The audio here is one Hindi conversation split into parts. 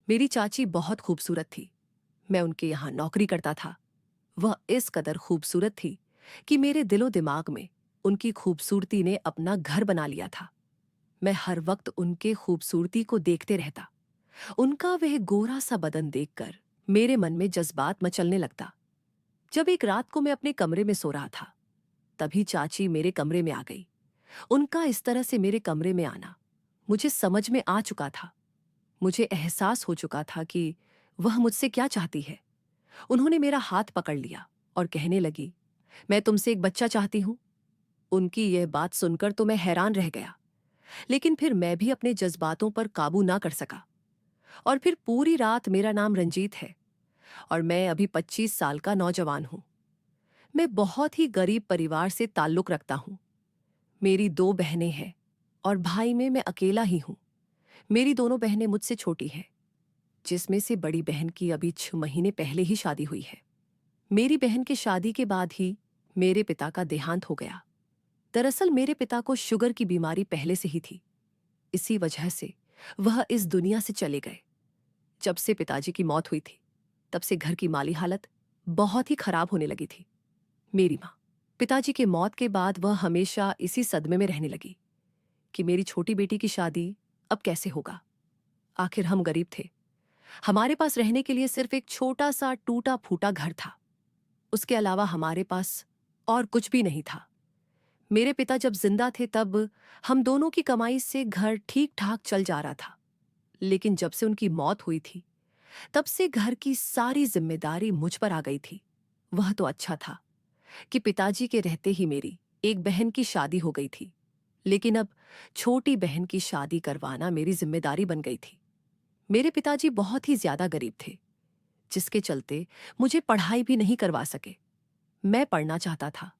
मेरी चाची बहुत खूबसूरत थी। मैं उनके यहाँ नौकरी करता था। वह इस कदर खूबसूरत थी कि मेरे दिलो दिमाग में उनकी खूबसूरती ने अपना घर बना लिया था। मैं हर वक्त उनके खूबसूरती को देखते रहता। उनका वह गोरा सा बदन देखकर मेरे मन में जज्बात मचलने लगता। जब एक रात को मैं अपने कमरे में सो रहा था, तभी चाची मेरे कमरे में आ गई। उनका इस तरह से मेरे कमरे में आना मुझे समझ में आ चुका था। मुझे एहसास हो चुका था कि वह मुझसे क्या चाहती है। उन्होंने मेरा हाथ पकड़ लिया और कहने लगी, मैं तुमसे एक बच्चा चाहती हूं। उनकी यह बात सुनकर तो मैं हैरान रह गया, लेकिन फिर मैं भी अपने जज्बातों पर काबू ना कर सका। और फिर पूरी रात मेरा नाम रंजीत है और मैं अभी 25 साल का नौजवान हूं। मैं बहुत ही गरीब परिवार से ताल्लुक रखता हूं। मेरी 2 बहनें हैं और भाई में मैं अकेला ही हूं। मेरी दोनों बहनें मुझसे छोटी हैं, जिसमें से बड़ी बहन की अभी 6 महीने पहले ही शादी हुई है। मेरी बहन के शादी के बाद ही मेरे पिता का देहांत हो गया। दरअसल मेरे पिता को शुगर की बीमारी पहले से ही थी। इसी वजह से वह इस दुनिया से चले गए। जब से पिताजी की मौत हुई थी, तब से घर की माली हालत बहुत ही खराब होने लगी थी। मेरी माँ पिताजी के मौत के बाद वह हमेशा इसी सदमे में रहने लगी कि मेरी छोटी बेटी की शादी अब कैसे होगा। आखिर हम गरीब थे। हमारे पास रहने के लिए सिर्फ एक छोटा सा टूटा फूटा घर था। उसके अलावा हमारे पास और कुछ भी नहीं था। मेरे पिता जब जिंदा थे तब हम दोनों की कमाई से घर ठीक ठाक चल जा रहा था, लेकिन जब से उनकी मौत हुई थी, तब से घर की सारी जिम्मेदारी मुझ पर आ गई थी। वह तो अच्छा था कि पिताजी के रहते ही मेरी एक बहन की शादी हो गई थी, लेकिन अब छोटी बहन की शादी करवाना मेरी जिम्मेदारी बन गई थी। मेरे पिताजी बहुत ही ज्यादा गरीब थे, जिसके चलते मुझे पढ़ाई भी नहीं करवा सके। मैं पढ़ना चाहता था,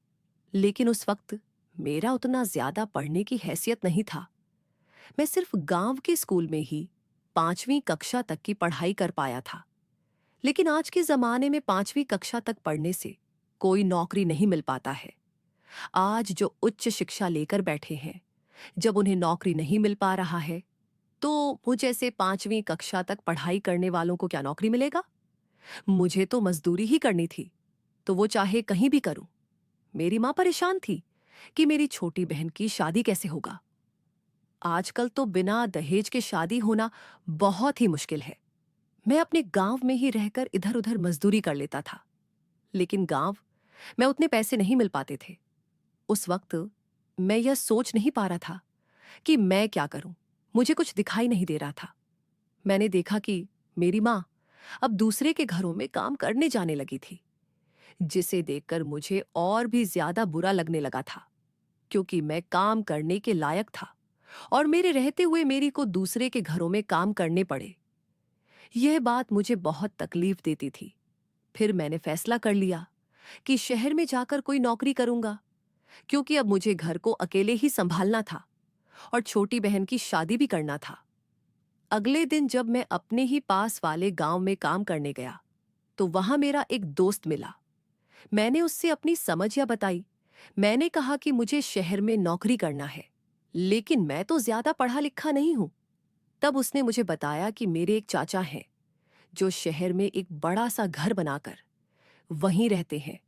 लेकिन उस वक्त मेरा उतना ज्यादा पढ़ने की हैसियत नहीं था। मैं सिर्फ गांव के स्कूल में ही 5वीं कक्षा तक की पढ़ाई कर पाया था। लेकिन आज के जमाने में 5वीं कक्षा तक पढ़ने से कोई नौकरी नहीं मिल पाता है। आज जो उच्च शिक्षा लेकर बैठे हैं, जब उन्हें नौकरी नहीं मिल पा रहा है, तो मुझ जैसे 5वीं कक्षा तक पढ़ाई करने वालों को क्या नौकरी मिलेगा? मुझे तो मजदूरी ही करनी थी, तो वो चाहे कहीं भी करूं। मेरी मां परेशान थी कि मेरी छोटी बहन की शादी कैसे होगा। आजकल तो बिना दहेज के शादी होना बहुत ही मुश्किल है। मैं अपने गांव में ही रहकर इधर उधर मजदूरी कर लेता था, लेकिन गांव में उतने पैसे नहीं मिल पाते थे। उस वक्त मैं यह सोच नहीं पा रहा था कि मैं क्या करूं। मुझे कुछ दिखाई नहीं दे रहा था। मैंने देखा कि मेरी मां अब दूसरे के घरों में काम करने जाने लगी थी, जिसे देखकर मुझे और भी ज्यादा बुरा लगने लगा था, क्योंकि मैं काम करने के लायक था और मेरे रहते हुए मेरी को दूसरे के घरों में काम करने पड़े। यह बात मुझे बहुत तकलीफ देती थी। फिर मैंने फैसला कर लिया कि शहर में जाकर कोई नौकरी करूंगा, क्योंकि अब मुझे घर को अकेले ही संभालना था और छोटी बहन की शादी भी करना था। अगले दिन जब मैं अपने ही पास वाले गांव में काम करने गया, तो वहां मेरा एक दोस्त मिला। मैंने उससे अपनी समस्या बताई। मैंने कहा कि मुझे शहर में नौकरी करना है, लेकिन मैं तो ज्यादा पढ़ा लिखा नहीं हूं। तब उसने मुझे बताया कि मेरे एक चाचा हैं, जो शहर में एक बड़ा सा घर बनाकर वहीं रहते हैं।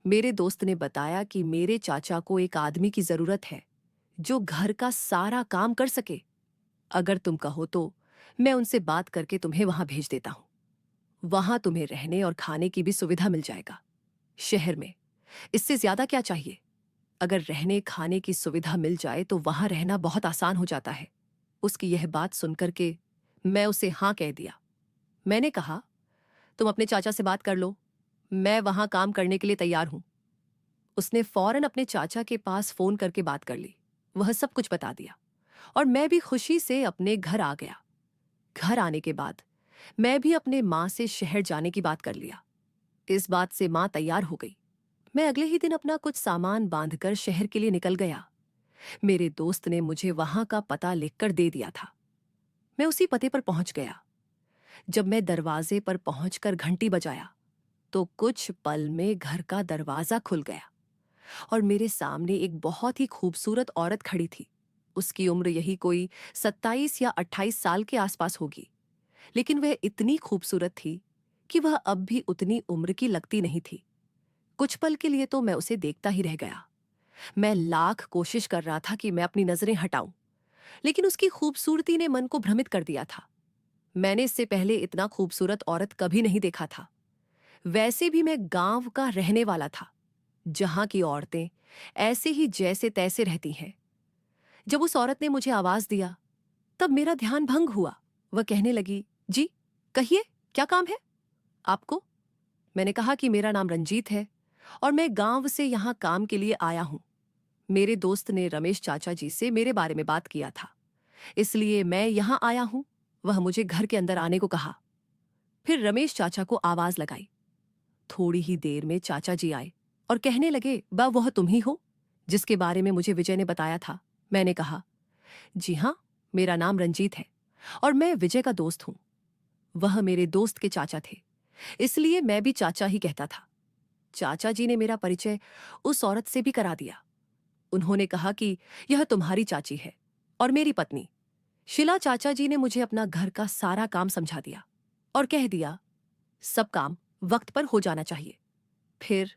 मेरे दोस्त ने बताया कि मेरे चाचा को एक आदमी की जरूरत है, जो घर का सारा काम कर सके। अगर तुम कहो तो मैं उनसे बात करके तुम्हें वहां भेज देता हूं। वहां तुम्हें रहने और खाने की भी सुविधा मिल जाएगा। शहर में इससे ज्यादा क्या चाहिए? अगर रहने खाने की सुविधा मिल जाए तो वहां रहना बहुत आसान हो जाता है। उसकी यह बात सुनकर के मैं उसे हां कह दिया। मैंने कहा, तुम अपने चाचा से बात कर लो, मैं वहां काम करने के लिए तैयार हूं। उसने फौरन अपने चाचा के पास फोन करके बात कर ली। वह सब कुछ बता दिया और मैं भी खुशी से अपने घर आ गया। घर आने के बाद मैं भी अपने मां से शहर जाने की बात कर लिया। इस बात से मां तैयार हो गई। मैं अगले ही दिन अपना कुछ सामान बांधकर शहर के लिए निकल गया। मेरे दोस्त ने मुझे वहां का पता लिखकर दे दिया था। मैं उसी पते पर पहुंच गया। जब मैं दरवाजे पर पहुंचकर घंटी बजाया, तो कुछ पल में घर का दरवाजा खुल गया और मेरे सामने एक बहुत ही खूबसूरत औरत खड़ी थी। उसकी उम्र यही कोई 27 या 28 साल के आसपास होगी। लेकिन वह इतनी खूबसूरत थी कि वह अब भी उतनी उम्र की लगती नहीं थी। कुछ पल के लिए तो मैं उसे देखता ही रह गया। मैं लाख कोशिश कर रहा था कि मैं अपनी नजरें हटाऊं, लेकिन उसकी खूबसूरती ने मन को भ्रमित कर दिया था। मैंने इससे पहले इतना खूबसूरत औरत कभी नहीं देखा था। वैसे भी मैं गांव का रहने वाला था, जहां की औरतें ऐसे ही जैसे तैसे रहती हैं। जब उस औरत ने मुझे आवाज दिया, तब मेरा ध्यान भंग हुआ। वह कहने लगी, जी कहिए, क्या काम है आपको? मैंने कहा कि मेरा नाम रंजीत है और मैं गांव से यहां काम के लिए आया हूं। मेरे दोस्त ने रमेश चाचा जी से मेरे बारे में बात किया था, इसलिए मैं यहां आया हूं। वह मुझे घर के अंदर आने को कहा। फिर रमेश चाचा को आवाज लगाई। थोड़ी ही देर में चाचा जी आए और कहने लगे, बा वह तुम ही हो जिसके बारे में मुझे विजय ने बताया था? मैंने कहा, जी हाँ, मेरा नाम रंजीत है और मैं विजय का दोस्त हूं। वह मेरे दोस्त के चाचा थे, इसलिए मैं भी चाचा ही कहता था। चाचा जी ने मेरा परिचय उस औरत से भी करा दिया। उन्होंने कहा कि यह तुम्हारी चाची है और मेरी पत्नी शिला। चाचा जी ने मुझे अपना घर का सारा काम समझा दिया और कह दिया, सब काम वक्त पर हो जाना चाहिए। फिर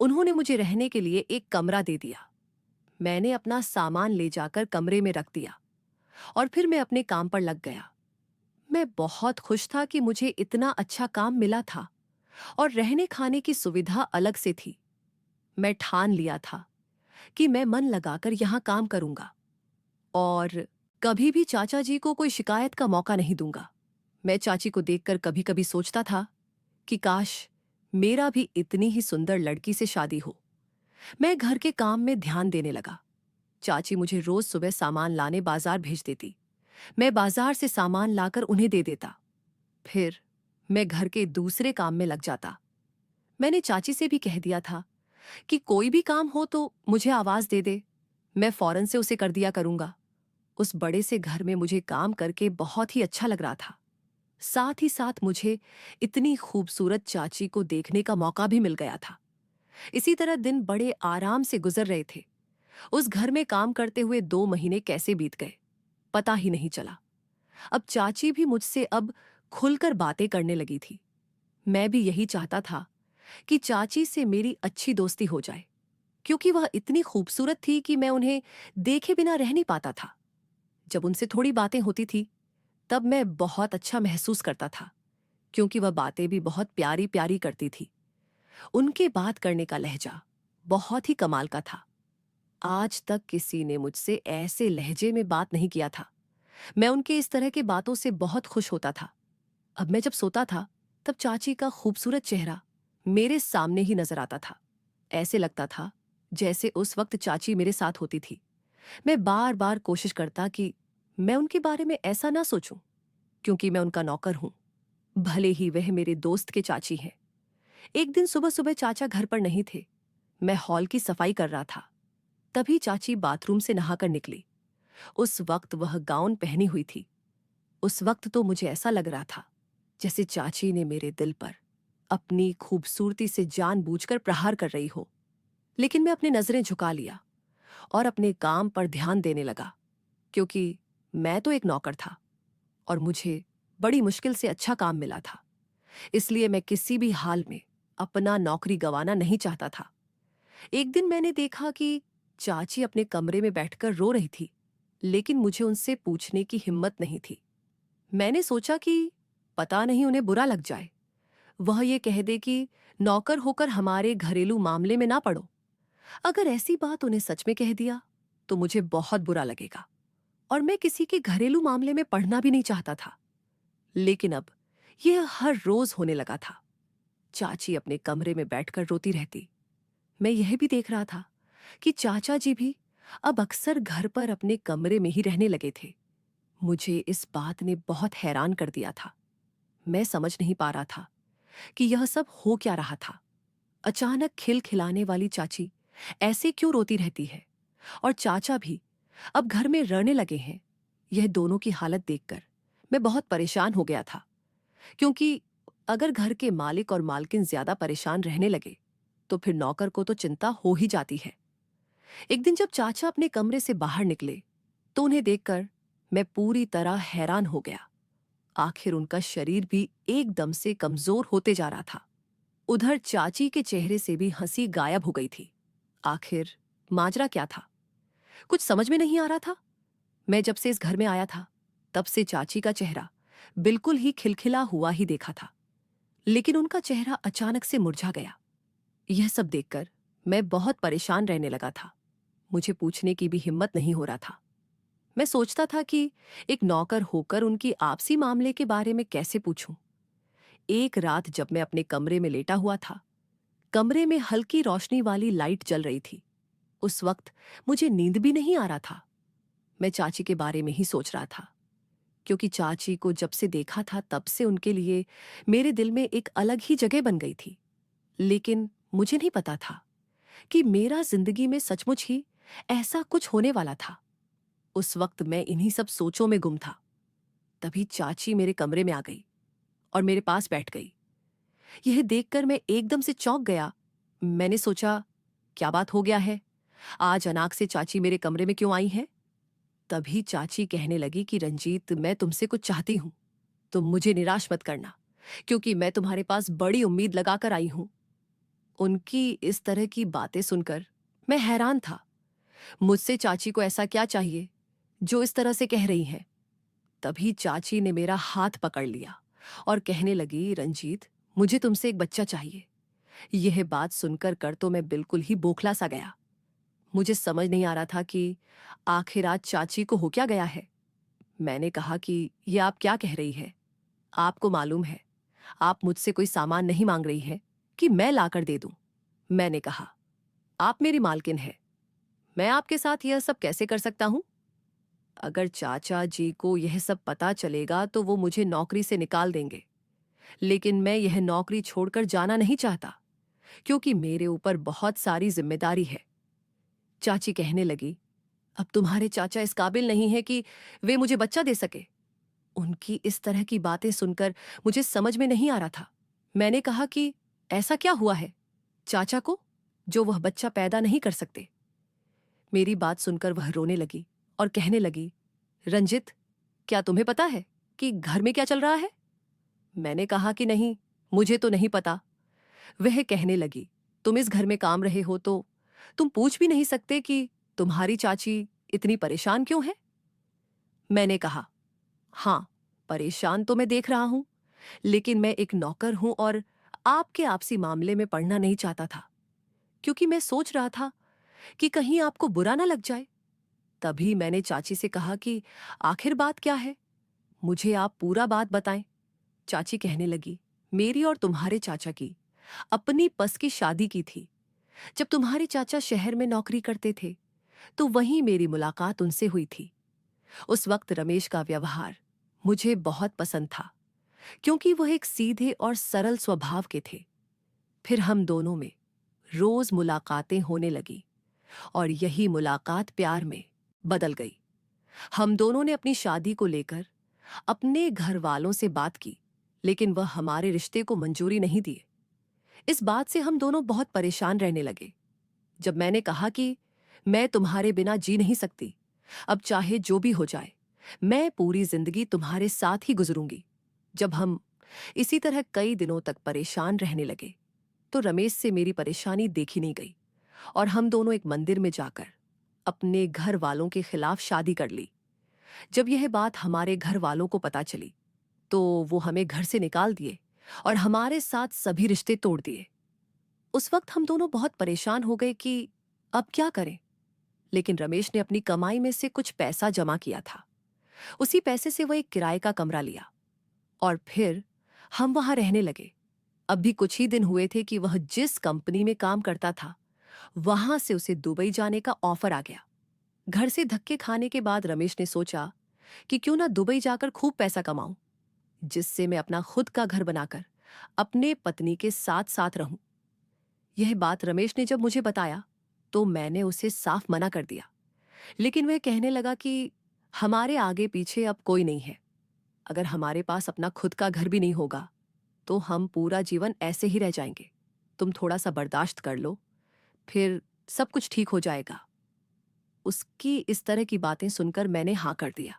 उन्होंने मुझे रहने के लिए एक कमरा दे दिया। मैंने अपना सामान ले जाकर कमरे में रख दिया और फिर मैं अपने काम पर लग गया। मैं बहुत खुश था कि मुझे इतना अच्छा काम मिला था और रहने खाने की सुविधा अलग से थी। मैं ठान लिया था कि मैं मन लगाकर यहां काम करूंगा और कभी भी चाचा जी को कोई शिकायत का मौका नहीं दूंगा। मैं चाची को देखकर कभी कभी सोचता था कि काश मेरा भी इतनी ही सुंदर लड़की से शादी हो। मैं घर के काम में ध्यान देने लगा। चाची मुझे रोज सुबह सामान लाने बाजार भेज देती। मैं बाजार से सामान लाकर उन्हें दे देता। फिर मैं घर के दूसरे काम में लग जाता। मैंने चाची से भी कह दिया था कि कोई भी काम हो तो मुझे आवाज दे दे, मैं फौरन से उसे कर दिया करूंगा। उस बड़े से घर में मुझे काम करके बहुत ही अच्छा लग रहा था। साथ ही साथ मुझे इतनी खूबसूरत चाची को देखने का मौका भी मिल गया था। इसी तरह दिन बड़े आराम से गुजर रहे थे। उस घर में काम करते हुए 2 महीने कैसे बीत गए पता ही नहीं चला। अब चाची भी मुझसे अब खुलकर बातें करने लगी थी। मैं भी यही चाहता था कि चाची से मेरी अच्छी दोस्ती हो जाए, क्योंकि वह इतनी खूबसूरत थी कि मैं उन्हें देखे बिना रह नहीं पाता था। जब उनसे थोड़ी बातें होती थी तब मैं बहुत अच्छा महसूस करता था, क्योंकि वह बातें भी बहुत प्यारी प्यारी करती थी। उनके बात करने का लहजा बहुत ही कमाल का था। आज तक किसी ने मुझसे ऐसे लहजे में बात नहीं किया था। मैं उनके इस तरह की बातों से बहुत खुश होता था। अब मैं जब सोता था तब चाची का खूबसूरत चेहरा मेरे सामने ही नजर आता था। ऐसे लगता था जैसे उस वक्त चाची मेरे साथ होती थी। मैं बार बार कोशिश करता कि मैं उनके बारे में ऐसा ना सोचूं, क्योंकि मैं उनका नौकर हूं, भले ही वह मेरे दोस्त के चाची हैं। एक दिन सुबह सुबह चाचा घर पर नहीं थे। मैं हॉल की सफाई कर रहा था। तभी चाची बाथरूम से नहाकर निकली। उस वक्त वह गाउन पहनी हुई थी। उस वक्त तो मुझे ऐसा लग रहा था जैसे चाची ने मेरे दिल पर अपनी खूबसूरती से जानबूझकर प्रहार कर रही हो। लेकिन मैं अपनी नजरें झुका लिया और अपने काम पर ध्यान देने लगा, क्योंकि मैं तो एक नौकर था और मुझे बड़ी मुश्किल से अच्छा काम मिला था। इसलिए मैं किसी भी हाल में अपना नौकरी गंवाना नहीं चाहता था। एक दिन मैंने देखा कि चाची अपने कमरे में बैठकर रो रही थी, लेकिन मुझे उनसे पूछने की हिम्मत नहीं थी। मैंने सोचा कि पता नहीं उन्हें बुरा लग जाए, वह ये कह दे कि नौकर होकर हमारे घरेलू मामले में ना पड़ो। अगर ऐसी बात उन्हें सच में कह दिया तो मुझे बहुत बुरा लगेगा और मैं किसी के घरेलू मामले में पढ़ना भी नहीं चाहता था। लेकिन अब यह हर रोज होने लगा था। चाची अपने कमरे में बैठकर रोती रहती। मैं यह भी देख रहा था कि चाचा जी भी अब अक्सर घर पर अपने कमरे में ही रहने लगे थे। मुझे इस बात ने बहुत हैरान कर दिया था। मैं समझ नहीं पा रहा था कि यह सब हो क्या रहा था। अचानक खिलखिलाने वाली चाची ऐसे क्यों रोती रहती है और चाचा भी अब घर में रहने लगे हैं। यह दोनों की हालत देखकर मैं बहुत परेशान हो गया था, क्योंकि अगर घर के मालिक और मालकिन ज्यादा परेशान रहने लगे तो फिर नौकर को तो चिंता हो ही जाती है। एक दिन जब चाचा अपने कमरे से बाहर निकले तो उन्हें देखकर मैं पूरी तरह हैरान हो गया। आखिर उनका शरीर भी एकदम से कमजोर होते जा रहा था। उधर चाची के चेहरे से भी हंसी गायब हो गई थी। आखिर माजरा क्या था, कुछ समझ में नहीं आ रहा था। मैं जब से इस घर में आया था, तब से चाची का चेहरा बिल्कुल ही खिलखिला हुआ ही देखा था, लेकिन उनका चेहरा अचानक से मुरझा गया। यह सब देखकर मैं बहुत परेशान रहने लगा था। मुझे पूछने की भी हिम्मत नहीं हो रहा था। मैं सोचता था कि एक नौकर होकर उनकी आपसी मामले के बारे में कैसे पूछूं। एक रात जब मैं अपने कमरे में लेटा हुआ था, कमरे में हल्की रोशनी वाली लाइट जल रही थी। उस वक्त मुझे नींद भी नहीं आ रहा था। मैं चाची के बारे में ही सोच रहा था, क्योंकि चाची को जब से देखा था तब से उनके लिए मेरे दिल में एक अलग ही जगह बन गई थी। लेकिन मुझे नहीं पता था कि मेरा जिंदगी में सचमुच ही ऐसा कुछ होने वाला था। उस वक्त मैं इन्हीं सब सोचों में गुम था। तभी चाची मेरे कमरे में आ गई और मेरे पास बैठ गई। यह देखकर मैं एकदम से चौंक गया। मैंने सोचा, क्या बात हो गया है, आज अनाक से चाची मेरे कमरे में क्यों आई है? तभी चाची कहने लगी कि रंजीत, मैं तुमसे कुछ चाहती हूं। तुम मुझे निराश मत करना, क्योंकि मैं तुम्हारे पास बड़ी उम्मीद लगाकर आई हूं। उनकी इस तरह की बातें सुनकर मैं हैरान था। मुझसे चाची को ऐसा क्या चाहिए जो इस तरह से कह रही हैं? तभी चाची ने मेरा हाथ पकड़ लिया और कहने लगी, रंजीत, मुझे तुमसे एक बच्चा चाहिए। यह बात सुनकर कर तो मैं बिल्कुल ही बौखला सा गया। मुझे समझ नहीं आ रहा था कि आखिर आज चाची को हो क्या गया है। मैंने कहा कि ये आप क्या कह रही है? आपको मालूम है, आप मुझसे कोई सामान नहीं मांग रही हैं कि मैं लाकर दे दूं। मैंने कहा, आप मेरी मालकिन है, मैं आपके साथ यह सब कैसे कर सकता हूं? अगर चाचा जी को यह सब पता चलेगा तो वो मुझे नौकरी से निकाल देंगे। लेकिन मैं यह नौकरी छोड़कर जाना नहीं चाहता, क्योंकि मेरे ऊपर बहुत सारी जिम्मेदारी है। चाची कहने लगी, अब तुम्हारे चाचा इस काबिल नहीं है कि वे मुझे बच्चा दे सके। उनकी इस तरह की बातें सुनकर मुझे समझ में नहीं आ रहा था। मैंने कहा कि ऐसा क्या हुआ है चाचा को जो वह बच्चा पैदा नहीं कर सकते? मेरी बात सुनकर वह रोने लगी और कहने लगी, रंजित, क्या तुम्हें पता है कि घर में क्या चल रहा है? मैंने कहा कि नहीं, मुझे तो नहीं पता। वह कहने लगी, तुम इस घर में काम रहे हो तो तुम पूछ भी नहीं सकते कि तुम्हारी चाची इतनी परेशान क्यों है? मैंने कहा, हाँ, परेशान तो मैं देख रहा हूं, लेकिन मैं एक नौकर हूं और आपके आपसी मामले में पड़ना नहीं चाहता था, क्योंकि मैं सोच रहा था कि कहीं आपको बुरा ना लग जाए। तभी मैंने चाची से कहा कि आखिर बात क्या है, मुझे आप पूरा बात बताएं। चाची कहने लगी, मेरी और तुम्हारे चाचा की अपनी पस की शादी की थी। जब तुम्हारे चाचा शहर में नौकरी करते थे, तो वहीं मेरी मुलाकात उनसे हुई थी। उस वक्त रमेश का व्यवहार मुझे बहुत पसंद था, क्योंकि वह एक सीधे और सरल स्वभाव के थे। फिर हम दोनों में रोज मुलाकातें होने लगी और यही मुलाकात प्यार में बदल गई। हम दोनों ने अपनी शादी को लेकर अपने घर वालों से बात की, लेकिन वह हमारे रिश्ते को मंजूरी नहीं दिए। इस बात से हम दोनों बहुत परेशान रहने लगे। जब मैंने कहा कि मैं तुम्हारे बिना जी नहीं सकती, अब चाहे जो भी हो जाए, मैं पूरी जिंदगी तुम्हारे साथ ही गुजरूंगी। जब हम इसी तरह कई दिनों तक परेशान रहने लगे, तो रमेश से मेरी परेशानी देखी नहीं गई और हम दोनों एक मंदिर में जाकर अपने घर वालों के खिलाफ शादी कर ली। जब यह बात हमारे घर वालों को पता चली, तो वो हमें घर से निकाल दिए और हमारे साथ सभी रिश्ते तोड़ दिए। उस वक्त हम दोनों बहुत परेशान हो गए कि अब क्या करें। लेकिन रमेश ने अपनी कमाई में से कुछ पैसा जमा किया था। उसी पैसे से वह एक किराए का कमरा लिया और फिर हम वहां रहने लगे। अब भी कुछ ही दिन हुए थे कि वह जिस कंपनी में काम करता था, वहां से उसे दुबई जाने का ऑफर आ गया। घर से धक्के खाने के बाद रमेश ने सोचा कि क्यों ना दुबई जाकर खूब पैसा कमाऊं, जिससे मैं अपना खुद का घर बनाकर अपने पत्नी के साथ साथ रहूं। यह बात रमेश ने जब मुझे बताया, तो मैंने उसे साफ मना कर दिया। लेकिन वह कहने लगा कि हमारे आगे पीछे अब कोई नहीं है। अगर हमारे पास अपना खुद का घर भी नहीं होगा, तो हम पूरा जीवन ऐसे ही रह जाएंगे। तुम थोड़ा सा बर्दाश्त कर लो, फिर सब कुछ ठीक हो जाएगा। उसकी इस तरह की बातें सुनकर मैंने हाँ कर दिया।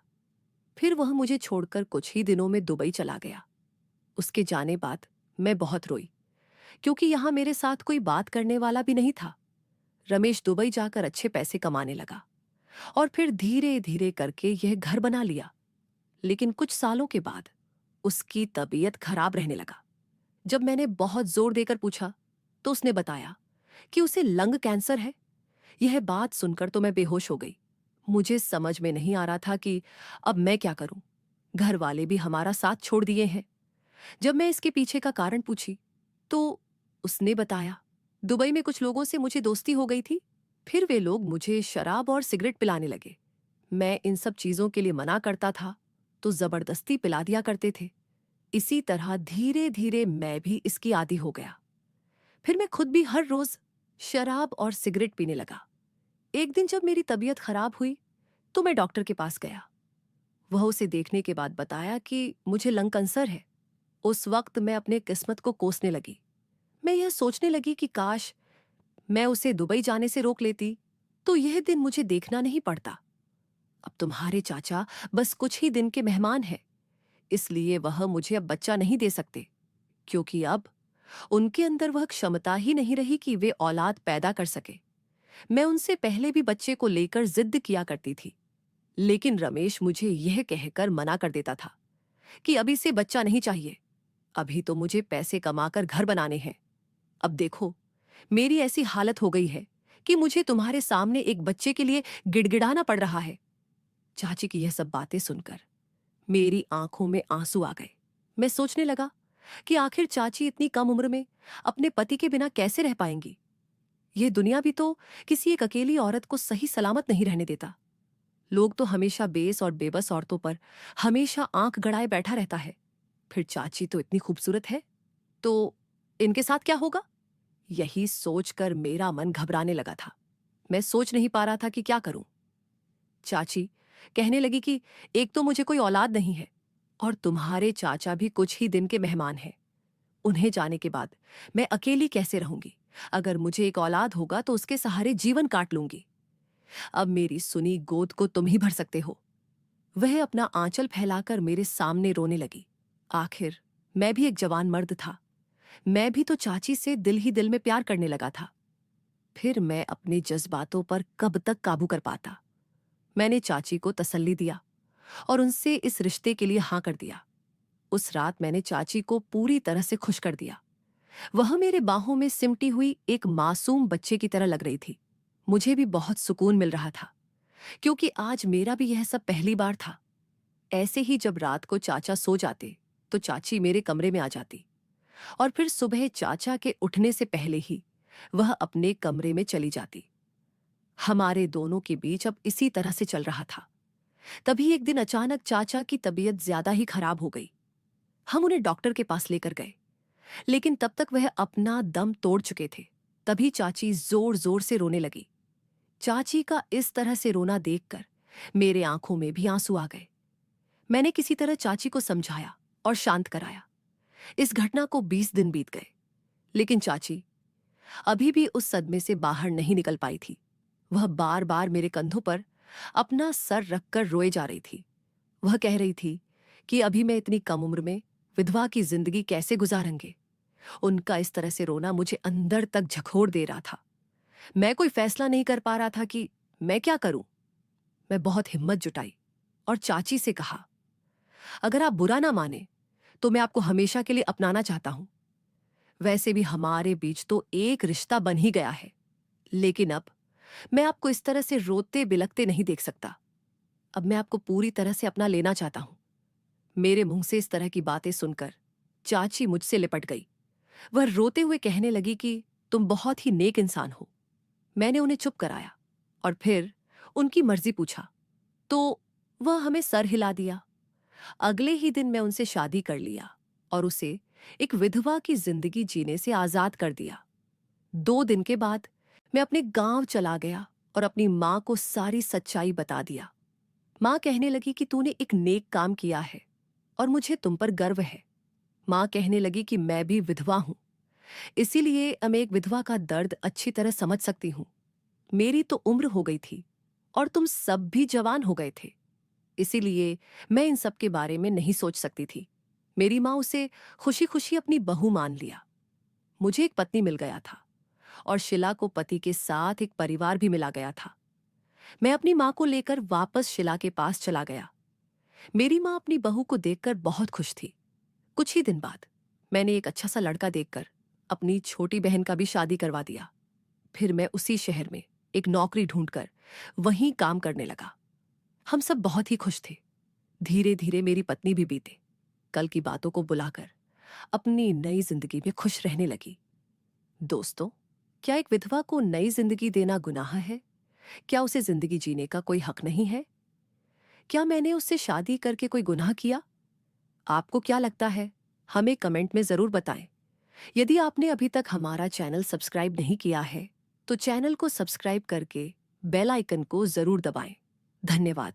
फिर वह मुझे छोड़कर कुछ ही दिनों में दुबई चला गया। उसके जाने बाद मैं बहुत रोई, क्योंकि यहाँ मेरे साथ कोई बात करने वाला भी नहीं था। रमेश दुबई जाकर अच्छे पैसे कमाने लगा और फिर धीरे धीरे करके यह घर बना लिया। लेकिन कुछ सालों के बाद उसकी तबीयत खराब रहने लगा। जब मैंने बहुत जोर देकर पूछा तो उसने बताया कि उसे लंग कैंसर है। यह बात सुनकर तो मैं बेहोश हो गई। मुझे समझ में नहीं आ रहा था कि अब मैं क्या करूं। घर वाले भी हमारा साथ छोड़ दिए हैं। जब मैं इसके पीछे का कारण पूछी तो उसने बताया, दुबई में कुछ लोगों से मुझे दोस्ती हो गई थी। फिर वे लोग मुझे शराब और सिगरेट पिलाने लगे। मैं इन सब चीजों के लिए मना करता था तो जबरदस्ती पिला दिया करते थे। इसी तरह धीरे धीरे मैं भी इसकी आदी हो गया। फिर मैं खुद भी हर रोज शराब और सिगरेट पीने लगा। एक दिन जब मेरी तबीयत खराब हुई तो मैं डॉक्टर के पास गया। वह उसे देखने के बाद बताया कि मुझे लंग कैंसर है। उस वक्त मैं अपने किस्मत को कोसने लगी। मैं यह सोचने लगी कि काश मैं उसे दुबई जाने से रोक लेती तो यह दिन मुझे देखना नहीं पड़ता। अब तुम्हारे चाचा बस कुछ ही दिन के मेहमान हैं, इसलिए वह मुझे अब बच्चा नहीं दे सकते, क्योंकि अब उनके अंदर वह क्षमता ही नहीं रही कि वे औलाद पैदा कर सके। मैं उनसे पहले भी बच्चे को लेकर जिद किया करती थी, लेकिन रमेश मुझे यह कहकर मना कर देता था कि अभी से बच्चा नहीं चाहिए, अभी तो मुझे पैसे कमाकर घर बनाने हैं। अब देखो, मेरी ऐसी हालत हो गई है कि मुझे तुम्हारे सामने एक बच्चे के लिए गिड़गिड़ाना पड़ रहा है। चाची की यह सब बातें सुनकर मेरी आंखों में आंसू आ गए। मैं सोचने लगा कि आखिर चाची इतनी कम उम्र में अपने पति के बिना कैसे रह पाएंगी। ये दुनिया भी तो किसी एक अकेली औरत को सही सलामत नहीं रहने देता। लोग तो हमेशा बेस और बेबस औरतों पर हमेशा आंख गड़ाए बैठा रहता है। फिर चाची तो इतनी खूबसूरत है, तो इनके साथ क्या होगा? यही सोचकर मेरा मन घबराने लगा था। मैं सोच नहीं पा रहा था कि क्या करूं। चाची कहने लगी कि एक तो मुझे कोई औलाद नहीं है और तुम्हारे चाचा भी कुछ ही दिन के मेहमान हैं। उन्हें जाने के बाद मैं अकेली कैसे रहूंगी? अगर मुझे एक औलाद होगा तो उसके सहारे जीवन काट लूंगी। अब मेरी सुनी गोद को तुम ही भर सकते हो। वह अपना आंचल फैलाकर मेरे सामने रोने लगी। आखिर मैं भी एक जवान मर्द था। मैं भी तो चाची से दिल ही दिल में प्यार करने लगा था। फिर मैं अपने जज्बातों पर कब तक काबू कर पाता? मैंने चाची को तसल्ली दिया और उनसे इस रिश्ते के लिए हाँ कर दिया। उस रात मैंने चाची को पूरी तरह से खुश कर दिया। वह मेरे बाहों में सिमटी हुई एक मासूम बच्चे की तरह लग रही थी। मुझे भी बहुत सुकून मिल रहा था, क्योंकि आज मेरा भी यह सब पहली बार था। ऐसे ही जब रात को चाचा सो जाते तो चाची मेरे कमरे में आ जाती और फिर सुबह चाचा के उठने से पहले ही वह अपने कमरे में चली जाती। हमारे दोनों के बीच अब इसी तरह से चल रहा था। तभी एक दिन अचानक चाचा की तबीयत ज्यादा ही खराब हो गई। हम उन्हें डॉक्टर के पास लेकर गए, लेकिन तब तक वह अपना दम तोड़ चुके थे। तभी चाची जोर जोर से रोने लगी। चाची का इस तरह से रोना देखकर मेरे आंखों में भी आंसू आ गए। मैंने किसी तरह चाची को समझाया और शांत कराया। इस घटना को 20 दिन बीत गए, लेकिन चाची अभी भी उस सदमे से बाहर नहीं निकल पाई थी। वह बार बार मेरे कंधों पर अपना सर रखकर रोए जा रही थी। वह कह रही थी कि अभी मैं इतनी कम उम्र में विधवा की जिंदगी कैसे गुजारेंगे। उनका इस तरह से रोना मुझे अंदर तक झकोड़ दे रहा था। मैं कोई फैसला नहीं कर पा रहा था कि मैं क्या करूं। मैं बहुत हिम्मत जुटाई और चाची से कहा, अगर आप बुरा ना माने तो मैं आपको हमेशा के लिए अपनाना चाहता हूं। वैसे भी हमारे बीच तो एक रिश्ता बन ही गया है, लेकिन अब मैं आपको इस तरह से रोते बिलखते नहीं देख सकता। अब मैं आपको पूरी तरह से अपना लेना चाहता हूं। मेरे मुंह से इस तरह की बातें सुनकर चाची मुझसे लिपट गई। वह रोते हुए कहने लगी कि तुम बहुत ही नेक इंसान हो। मैंने उन्हें चुप कराया और फिर उनकी मर्जी पूछा तो वह हमें सर हिला दिया। अगले ही दिन मैं उनसे शादी कर लिया और उसे एक विधवा की जिंदगी जीने से आजाद कर दिया। 2 दिन के बाद मैं अपने गांव चला गया और अपनी मां को सारी सच्चाई बता दिया। मां कहने लगी कि तूने एक नेक काम किया है और मुझे तुम पर गर्व है। मां कहने लगी कि मैं भी विधवा हूं, इसीलिए मैं एक विधवा का दर्द अच्छी तरह समझ सकती हूं। मेरी तो उम्र हो गई थी और तुम सब भी जवान हो गए थे, इसीलिए मैं इन सब के बारे में नहीं सोच सकती थी। मेरी माँ उसे खुशी खुशी अपनी बहू मान लिया। मुझे एक पत्नी मिल गया था और शिला को पति के साथ एक परिवार भी मिला गया था। मैं अपनी माँ को लेकर वापस शिला के पास चला गया। मेरी माँ अपनी बहू को देखकर बहुत खुश थी। कुछ ही दिन बाद मैंने एक अच्छा सा लड़का देखकर अपनी छोटी बहन का भी शादी करवा दिया। फिर मैं उसी शहर में एक नौकरी ढूंढकर वहीं काम करने लगा। हम सब बहुत ही खुश थे। धीरे धीरे मेरी पत्नी भी बीते कल की बातों को बुलाकर अपनी नई जिंदगी में खुश रहने लगी। दोस्तों, क्या एक विधवा को नई जिंदगी देना गुनाह है? क्या उसे जिंदगी जीने का कोई हक नहीं है? क्या मैंने उससे शादी करके कोई गुनाह किया? आपको क्या लगता है? हमें कमेंट में जरूर बताएं। यदि आपने अभी तक हमारा चैनल सब्सक्राइब नहीं किया है, तो चैनल को सब्सक्राइब करके बेल आइकन को जरूर दबाएं। धन्यवाद।